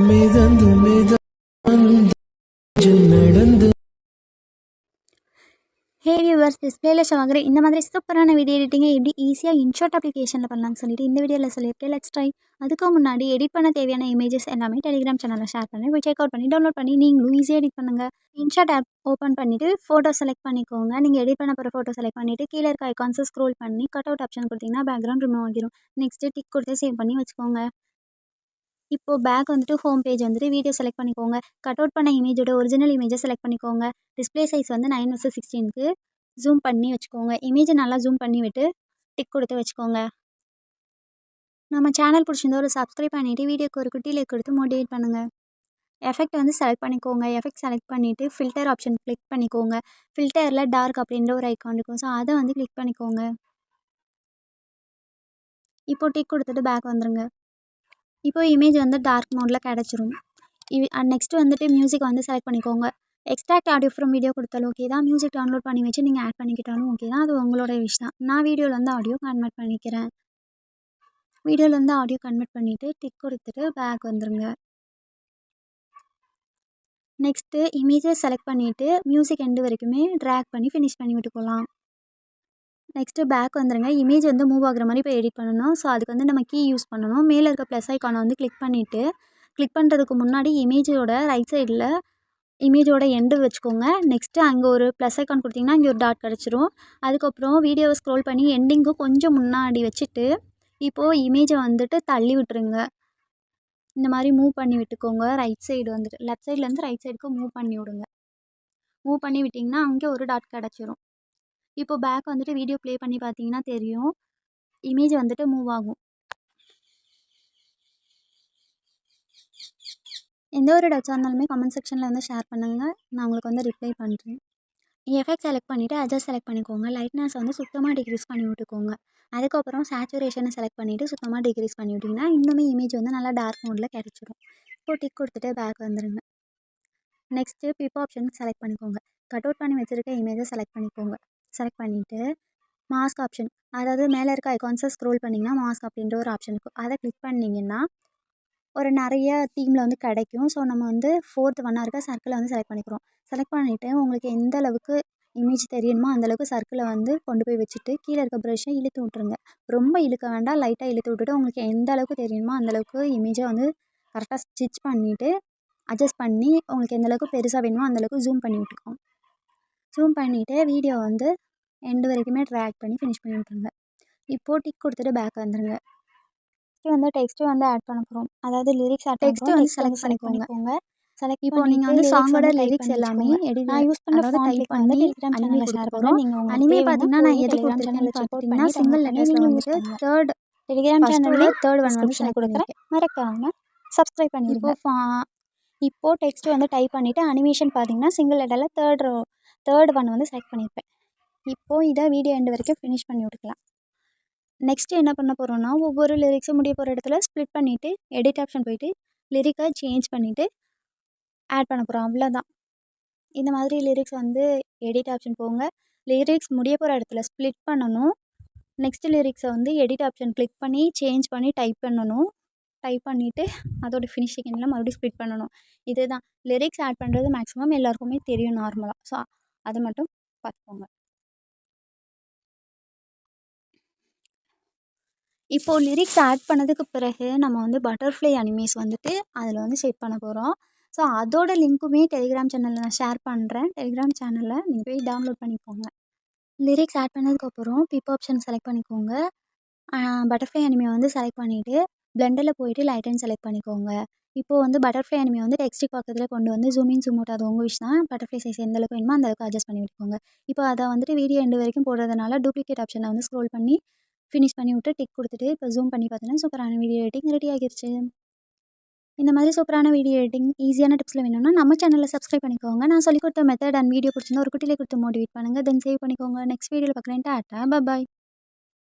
மிதந்து மிதந்து நடந்து ஹே வியூவர்ஸ், டிஸ்பிளேல ஷோ ஆகிற இந்த மாதிரி சூப்பரான வீடியோ எடிட்டிங்கை எப்படி ஈஸியாக இன்ஷாட் அப்ளிகேஷனில் பண்ணலாம்னு சொல்லிட்டு இந்த வீடியோவில் சொல்லியிருக்கேன். Let's try. அதுக்கு முன்னாடி எடிட் பண்ண தேவையான இமேஜஸ் எல்லாமே டெலிகிராம் சேனலில் ஷேர் பண்ணி போய் செக் அவுட் பண்ணி டவுன்லோட் பண்ணி நீங்களும் ஈஸியாக எடிட் பண்ணுங்கள். இன்ஷாட் ஆப் ஓப்பன் பண்ணிவிட்டு ஃபோட்டோ செலக்ட் பண்ணிக்கோங்க. நீங்கள் எடிட் பண்ண போகிற ஃபோட்டோ செலக்ட் பண்ணிவிட்டு கீழே இருக்க ஐகான்ஸை ஸ்க்ரோல் பண்ணி கட் அவுட் ஆப்ஷன் கொடுத்தீங்கன்னா பேக்ரவுண்ட் ரிமூவ் ஆகிரும். நெக்ஸ்ட்டு டிக் கொடுத்து சேவ் பண்ணி வச்சுக்கோங்க. இப்போது பேக் வந்துட்டு ஹோம் பேஜ் வந்துட்டு வீடியோ செலக்ட் பண்ணிக்கோங்க. கட் அவுட் பண்ண இமேஜோட ஒரிஜினல் இமேஜை செலக்ட் பண்ணிக்கோங்க. டிஸ்பிளே சைஸ் வந்து 9:16 ஜூம் பண்ணி வச்சுக்கோங்க. இமேஜை நல்லா ஜூம் பண்ணி விட்டு டிக் கொடுத்து வச்சுக்கோங்க. நம்ம சேனல் பிடிச்சிருந்தா ஒரு சப்ஸ்கிரைப் பண்ணிவிட்டு வீடியோக்கு ஒரு குட்டி லைக் கொடுத்து மோட்டிவேட் பண்ணுங்கள். எஃபெக்ட் வந்து செலக்ட் பண்ணிக்கோங்க. எஃபெக்ட் செலக்ட் பண்ணிவிட்டு ஃபில்டர் ஆப்ஷன் கிளிக் பண்ணிக்கோங்க. ஃபில்டரில் டார்க் அப்படின்ற ஒரு ஐக்கான் இருக்கும். ஸோ அதை வந்து கிளிக் பண்ணிக்கோங்க. இப்போது டிக் கொடுத்துட்டு பேக் வந்துடுங்க. இப்போது இமேஜ் வந்து டார்க் மோடில் கிடச்சிரும். நெக்ஸ்ட்டு வந்துட்டு மியூசிக் வந்து செலக்ட் பண்ணிக்கோங்க. எக்ஸ்ட்ராக்ட் ஆடியோ ஃப்ரம் வீடியோ கொடுத்தாலும் ஓகே தான். மியூசிக் டவுன்லோட் பண்ணி வச்சு நீங்கள் ஆட் பண்ணிக்கிட்டாலும் ஓகே தான். அது உங்களோட விஷ் தான். நான் வீடியோவில் வந்து ஆடியோ கன்வெர்ட் பண்ணிக்கிறேன். வீடியோவில் வந்து ஆடியோ கன்வெர்ட் பண்ணிவிட்டு டிக் கொடுத்துட்டு பேக் வந்துடுங்க. நெக்ஸ்ட்டு இமேஜை செலக்ட் பண்ணிவிட்டு மியூசிக் எண்டு வரைக்குமே ட்ராக் பண்ணி ஃபினிஷ் பண்ணி விட்டுக்கலாம். நெக்ஸ்ட்டு பேக் வந்துடுங்க. இமேஜ் வந்து மூவ் ஆகுற மாதிரி இப்போ எடிட் பண்ணணும். ஸோ அதுக்கு வந்து நம்ம கீ யூஸ் பண்ணணும். மேலே இருக்க ப்ளஸ் ஐக்கானை வந்து கிளிக் பண்ணிவிட்டு கிளிக் பண்ணுறதுக்கு முன்னாடி இமேஜோட ரைட் சைடில் இமேஜோட எண்டு வச்சுக்கோங்க. நெக்ஸ்ட்டு அங்கே ஒரு ப்ளஸ் ஐக்கான் கொடுத்திங்கன்னா இங்கே ஒரு டாட் கிடச்சிரும். அதுக்கப்புறம் வீடியோவை ஸ்க்ரோல் பண்ணி எண்டிங்கு கொஞ்சம் முன்னாடி வச்சுட்டு இப்போது இமேஜை வந்துட்டு தள்ளி விட்டுருங்க. இந்த மாதிரி மூவ் பண்ணி விட்டுக்கோங்க. ரைட் சைடு வந்துட்டு லெஃப்ட் சைட்லேருந்து ரைட் சைடுக்கு மூவ் பண்ணி விடுங்க. மூவ் பண்ணி விட்டிங்கன்னா அங்கே ஒரு டாட் கிடச்சிரும். இப்போது பேக் வந்துட்டு வீடியோ ப்ளே பண்ணி பார்த்தீங்கன்னா தெரியும், இமேஜ் வந்துட்டு மூவ் ஆகும். எந்த ஒரு டவுட்ஸாக இருந்தாலுமே கமெண்ட் செக்ஷனில் வந்து ஷேர் பண்ணுங்கள். நான் உங்களுக்கு வந்து ரிப்ளை பண்ணுறேன். எஃபெக்ட் செலக்ட் பண்ணிவிட்டு அட்ஜஸ்ட் செலக்ட் பண்ணிக்கோங்க. லைட்னஸ் வந்து சுத்தமாக டிக்ரீஸ் பண்ணி விட்டுக்கோங்க. அதுக்கப்புறம் சேச்சுரேஷனை செலக்ட் பண்ணிவிட்டு சுத்தமாக டிக்ரீஸ் பண்ணி விட்டிங்கன்னா இன்னுமே இமேஜ் வந்து நல்லா டார்க் மோடில் கிடச்சிரும். இப்போது டிக் கொடுத்துட்டு பேக் வந்துடுங்க. நெக்ஸ்ட்டு பிப் ஆப்ஷன் செலக்ட் பண்ணிக்கோங்க. கட் அவுட் பண்ணி வச்சுருக்க இமேஜை செலக்ட் பண்ணிக்கோங்க. செலக்ட் பண்ணிவிட்டு மாஸ்க் ஆப்ஷன், அதாவது மேலே இருக்க ஐகான்ஸை ஸ்க்ரோல் பண்ணிங்கன்னா மாஸ்க் அப்படின்ற ஒரு ஆப்ஷன் இருக்கும். அதை கிளிக் பண்ணிங்கன்னா ஒரு நிறைய தீமில் வந்து கிடைக்கும். ஸோ நம்ம வந்து 4th ஒன்னாக இருக்க சர்க்கிளை வந்து செலக்ட் பண்ணிக்கிறோம். செலக்ட் பண்ணிவிட்டு உங்களுக்கு எந்த அளவுக்கு இமேஜ் தெரியணுமோ அந்தளவுக்கு சர்க்கிளை வந்து கொண்டு போய் வச்சுட்டு கீழே இருக்க ப்ரஷ்ஷை இழுத்து விட்ருங்க. ரொம்ப இழுக்க வேண்டாம், லைட்டாக இழுத்து விட்டுட்டு உங்களுக்கு எந்த அளவுக்கு தெரியணுமோ அந்தளவுக்கு இமேஜை வந்து கரெக்டாக ஸ்டிச் பண்ணிவிட்டு அட்ஜஸ்ட் பண்ணி உங்களுக்கு எந்த அளவுக்கு பெருசாக வேணுமோ அந்தளவுக்கு ஜூம் பண்ணி விட்டுக்கோங்க. ஜூம் பண்ணிவிட்டு வீடியோ வந்து எண்டு வரைக்குமே ட்ராக் பண்ணி ஃபினிஷ் பண்ணி விட்ருங்க. இப்போது டிக் கொடுத்துட்டு பேக் வந்துடுங்க. வந்து டெக்ஸ்ட்டு வந்து ஆட் பண்ண போகிறோம். அதாவது லிரிக்ஸ் ஆட் டெக்ஸ்ட்டு வந்து செலக்ட் பண்ணிக்கோங்க. செலக்ட் இப்போ நீங்கள் வந்து சாங்கோட லிரிக்ஸ் எல்லாமே நான் யூஸ் பண்ண ஃபாண்ட் வந்து டெலிகிராம் சேனலில் ஷேர் பண்ணுறோம். அனிமே பார்த்தீங்கன்னா நான் எது கொடுத்துருக்கேன்னு பார்த்துட்டிங்கன்னா சிங்கிள் லெட்டர்ஸில் வந்துட்டு தேர்ட் டெலிகிராம் சேனலில் தேர்ட் ஒன் வந்து செலக்ட் கொடுக்குறேன். மறக்காமல் சப்ஸ்கிரைப் பண்ணிடுங்க. இப்போது டெக்ஸ்ட்டு வந்து டைப் பண்ணிவிட்டு அனிமேஷன் பார்த்தீங்கன்னா சிங்கிள் லெட்டரில் தேர்ட் ஒன் வந்து செலக்ட் பண்ணியிருப்பேன். இப்போது இதை வீடியோ எண்டு வரைக்கும் ஃபினிஷ் பண்ணி விட்டுக்கலாம். நெக்ஸ்ட்டு என்ன பண்ண போகிறோன்னா ஒவ்வொரு லிரிக்ஸும் முடிய போகிற இடத்துல ஸ்ப்ளிட் பண்ணிவிட்டு எடிட் ஆப்ஷன் போய்ட்டு லிரிக்கை சேஞ்ச் பண்ணிவிட்டு ஆட் பண்ண போகிறோம். அவ்வளோதான். இந்த மாதிரி லிரிக்ஸ் வந்து எடிட் ஆப்ஷன் போங்க. லிரிக்ஸ் முடிய போகிற இடத்துல ஸ்ப்ளிட் பண்ணணும். நெக்ஸ்ட்டு லிரிக்ஸை வந்து எடிட் ஆப்ஷன் கிளிக் பண்ணி சேஞ்ச் பண்ணி டைப் பண்ணணும். டைப் பண்ணிவிட்டு அதோட ஃபினிஷிங்கில் மறுபடியும் ஸ்ப்ளிட் பண்ணணும். இதுதான் லிரிக்ஸ் ஆட் பண்ணுறது மேக்ஸிமம் எல்லாருக்குமே தெரியும் நார்மலாக. ஸோ அதை மட்டும் பார்த்துக்கோங்க. இப்போது லிரிக்ஸ் ஆட் பண்ணதுக்கு பிறகு நம்ம வந்து பட்டர்ஃப்ளை அனிமேஸ் வந்துட்டு அதில் வந்து செட் பண்ண போகிறோம். ஸோ அதோட லிங்க்குமே டெலிகிராம் சேனலில் நான் ஷேர் பண்ணுறேன். டெலிகிராம் சேனலில் நீங்கள் போய் டவுன்லோட் பண்ணிக்கோங்க. லிரிக்ஸ் ஆட் பண்ணதுக்கப்புறம் பிப் ஆப்ஷன் செலக்ட் பண்ணிக்கோங்க. பட்டர்ஃப்ளை அனிமே வந்து செலக்ட் பண்ணிவிட்டு பிளெண்டரில் போய்ட்டு லைட் அண்ட் செலக்ட் பண்ணிக்கோங்க. இப்போது வந்து பட்டர்ஃப்ளை அனிமே வந்து டெக்ஸ்ட்டுக்கு பக்கத்தில் கொண்டு வந்து ஜூமின் ஜூம் அவுட் அது உங்கள் விஷ் தான். பட்டர்ஃப்ளை சைஸ் எந்த அளவுக்கு வேணுமோ அந்த அளவுக்கு அட்ஜஸ்ட் பண்ணி விட்டுக்கோங்க. இப்போ அதை வந்துட்டு வீடியோ எண்டு வரைக்கும் போடுறதுனால டூப்ளிகேட் ஆப்ஷனை வந்து ஸ்க்ரோல் பண்ணி ஃபினிஷ் பண்ணி விட்டு டிக் கொடுத்துட்டு இப்போ ஜூம் பண்ணி பார்த்தீங்கன்னா சூப்பரான வீடியோ எடிட்டிங் ரெடி ஆகிருச்சு. இந்த மாதிரி சூப்பரான வீடியோ எடிட்டிங் ஈஸியான டிப்ஸில் வேணும்னா நம்ம சேனலில் சப்ஸ்கிரைப் பண்ணிக்கோங்க. நான் சொல்லிக் கொடுத்த மெத்தட் அண்ட் வீடியோ பிடிச்சிருந்தா ஒரு குட்டிலே கொடுத்து மோட்டிவேட் பண்ணுங்கள். தென் சேவ் பண்ணிக்கோங்க. நெக்ஸ்ட் வீடியோவில் பார்க்குறேன். டாட்டா பாய்.